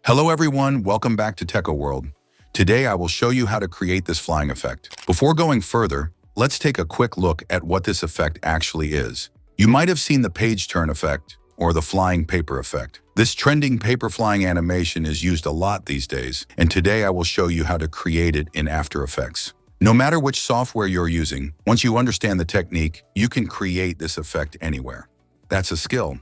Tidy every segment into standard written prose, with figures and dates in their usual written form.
Hello everyone, welcome back to Techo World. Today I will show you how to create this flying effect. Before going further, let's take a quick look at what this effect actually is. You might have seen the page turn effect or the flying paper effect. This trending paper flying animation is used a lot these days, and today I will show you how to create it in After Effects. No matter which software you're using, once you understand the technique, you can create this effect anywhere. That's a skill.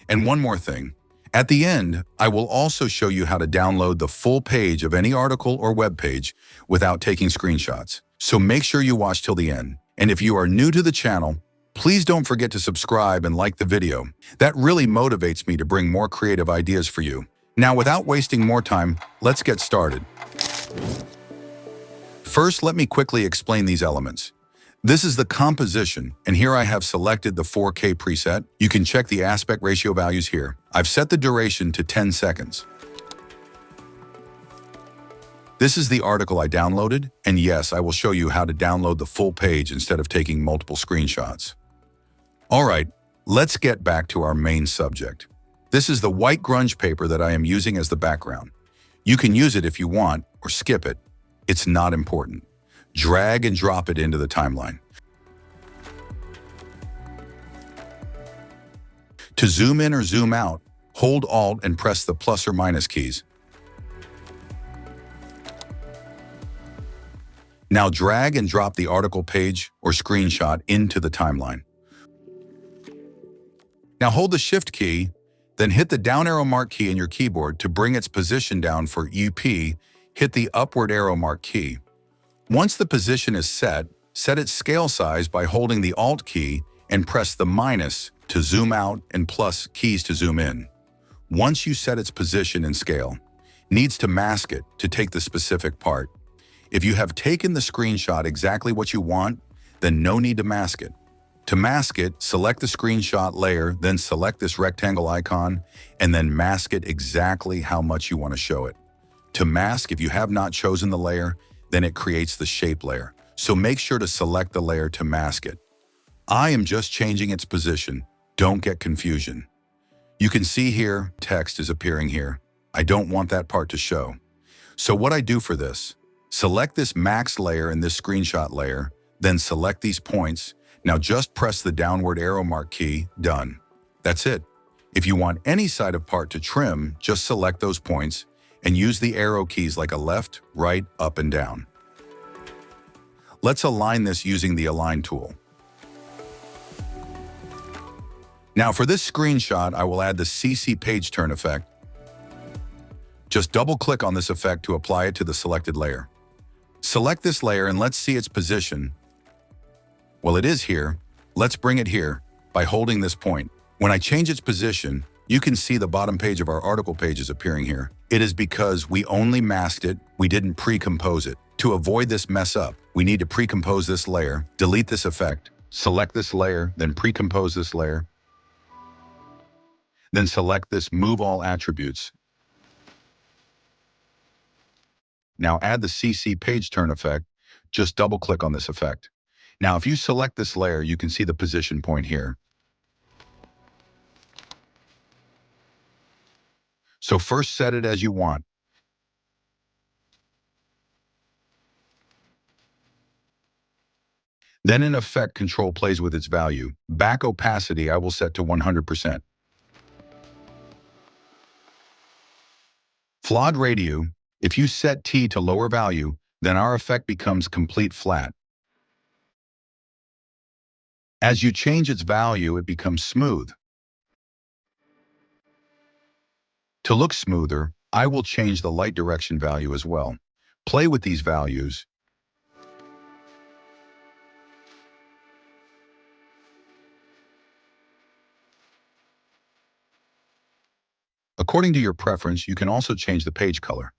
And one more thing. At the end, I will also show you how to download the full page of any article or web page without taking screenshots. So make sure you watch till the end. And if you are new to the channel, please don't forget to subscribe and like the video. That really motivates me to bring more creative ideas for you. Now, without wasting more time, let's get started. First, let me quickly explain these elements. This is the composition, and here I have selected the 4K preset. You can check the aspect ratio values here. I've set the duration to 10 seconds. This is the article I downloaded, and yes, I will show you how to download the full page instead of taking multiple screenshots. All right, let's get back to our main subject. This is the white grunge paper that I am using as the background. You can use it if you want, or skip it. It's not important. Drag and drop it into the timeline. To zoom in or zoom out, hold Alt and press the plus or minus keys. Now drag and drop the article page or screenshot into the timeline. Now hold the Shift key, then hit the down arrow mark key in your keyboard to bring its position down. For UP, hit the upward arrow mark key. Once the position is set its scale size by holding the Alt key and press the minus to zoom out and plus keys to zoom in. Once you set its position and scale, needs to mask it to take the specific part. If you have taken the screenshot exactly what you want, then no need to mask it. To mask it, select the screenshot layer, then select this rectangle icon, and then mask it exactly how much you want to show it. To mask, if you have not chosen the layer, then it creates the shape layer. So make sure to select the layer to mask it. I am just changing its position. Don't get confusion. You can see here, text is appearing here. I don't want that part to show. So what I do for this, select this max layer and this screenshot layer, then select these points. Now just press the downward arrow mark key, done. That's it. If you want any side of part to trim, just select those points and use the arrow keys like a left, right, up, and down. Let's align this using the Align tool. Now for this screenshot, I will add the CC page turn effect. Just double-click on this effect to apply it to the selected layer. Select this layer and let's see its position. Well, it is here. Let's bring it here by holding this point. When I change its position, you can see the bottom page of our article page is appearing here. It is because we only masked it, we didn't pre-compose it. To avoid this mess up, we need to pre-compose this layer, delete this effect, select this layer, then pre-compose this layer, then select this Move All Attributes. Now add the CC page turn effect, just double-click on this effect. Now if you select this layer, you can see the position point here. So first set it as you want. Then in Effect Control plays with its value. Back opacity I will set to 100%. Flood radio, if you set T to lower value, then our effect becomes complete flat. As you change its value, it becomes smooth. To look smoother, I will change the light direction value as well. Play with these values. According to your preference, you can also change the page color.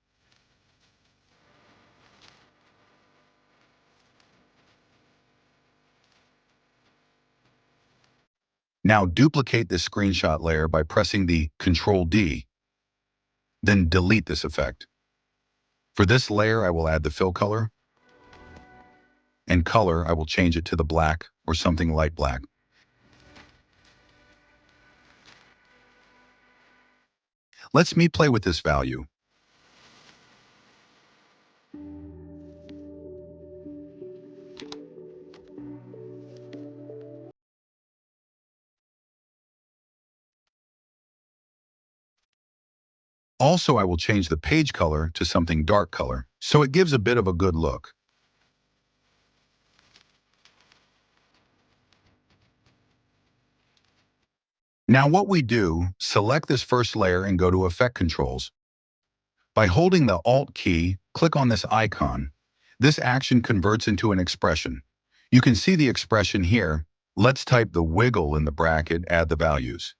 Now duplicate this screenshot layer by pressing the Ctrl D, then delete this effect. For this layer, I will add the fill color, and color, I will change it to the black or something light black. Let's me play with this value. Also, I will change the page color to something dark color, so it gives a bit of a good look. Now what we do, select this first layer and go to Effect Controls. By holding the Alt key, click on this icon. This action converts into an expression. You can see the expression here. Let's type the wiggle in the bracket, add the values.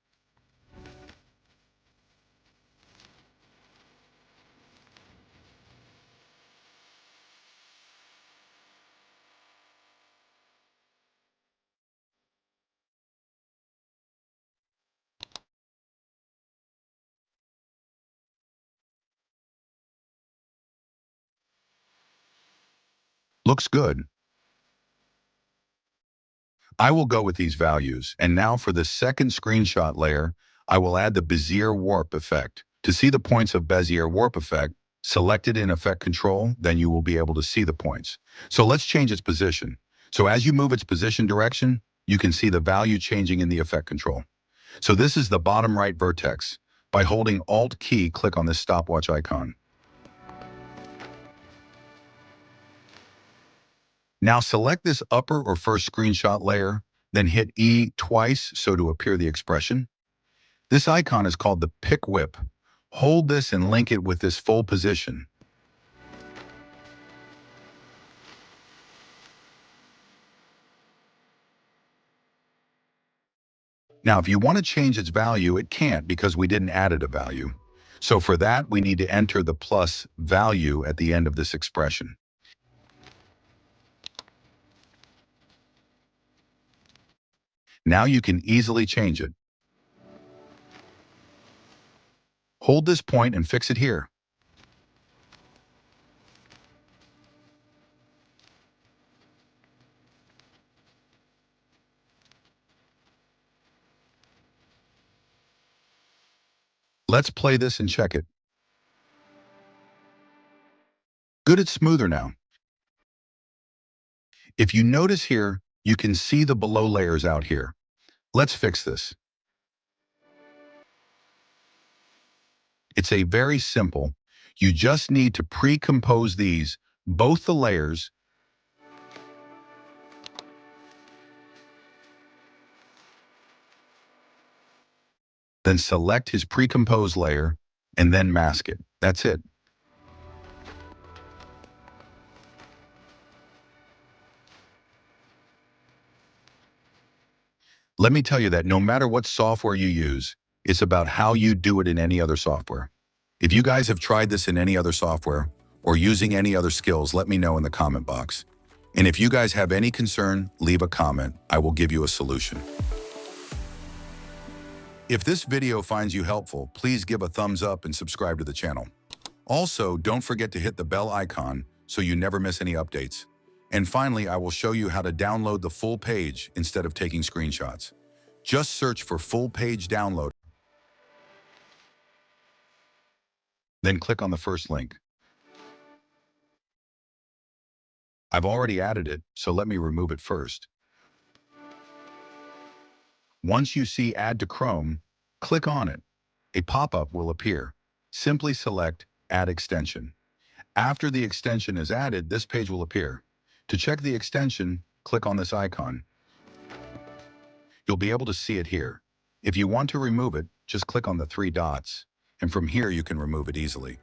Looks good. I will go with these values. And now for the second screenshot layer, I will add the Bezier warp effect. To see the points of Bezier warp effect, select it in Effect Control, then you will be able to see the points. So let's change its position. So as you move its position direction, you can see the value changing in the Effect Control. So this is the bottom right vertex. By holding Alt key, click on this stopwatch icon. Now select this upper or first screenshot layer, then hit E twice so to appear the expression. This icon is called the pick whip. Hold this and link it with this full position. Now, if you want to change its value, it can't because we didn't add it a value. So for that, we need to enter the plus value at the end of this expression. Now you can easily change it. Hold this point and fix it here. Let's play this and check it. Good, it's smoother now. If you notice here, you can see the below layers out here. Let's fix this. It's a very simple. You just need to pre-compose these, both the layers, then select his pre-composed layer, and then mask it. That's it. Let me tell you that no matter what software you use, it's about how you do it in any other software. If you guys have tried this in any other software or using any other skills, let me know in the comment box. And if you guys have any concern, leave a comment. I will give you a solution. If this video finds you helpful, please give a thumbs up and subscribe to the channel. Also, don't forget to hit the bell icon so you never miss any updates. And finally, I will show you how to download the full page instead of taking screenshots. Just search for full page download, then click on the first link. I've already added it, so let me remove it first. Once you see Add to Chrome, click on it. A pop-up will appear. Simply select Add Extension. After the extension is added, this page will appear. To check the extension, click on this icon. You'll be able to see it here. If you want to remove it, just click on the three dots, and from here you can remove it easily.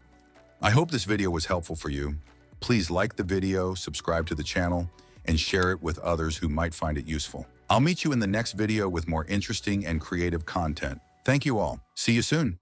I hope this video was helpful for you. Please like the video, subscribe to the channel, and share it with others who might find it useful. I'll meet you in the next video with more interesting and creative content. Thank you all. See you soon.